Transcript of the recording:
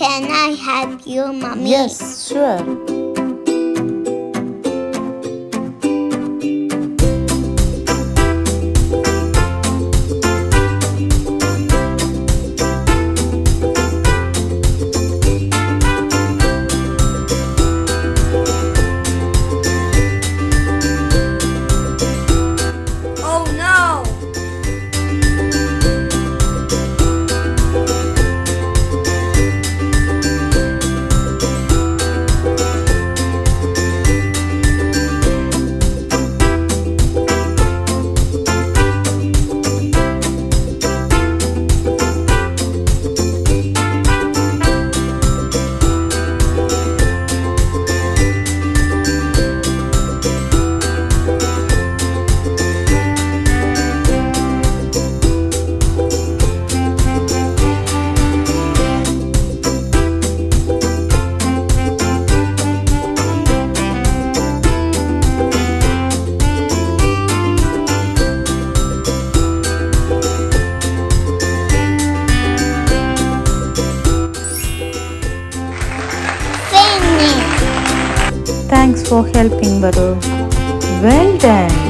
Can I help you, Mommy? Yes, sure. Oh no! Finish. Thanks for helping, Varu. Well done.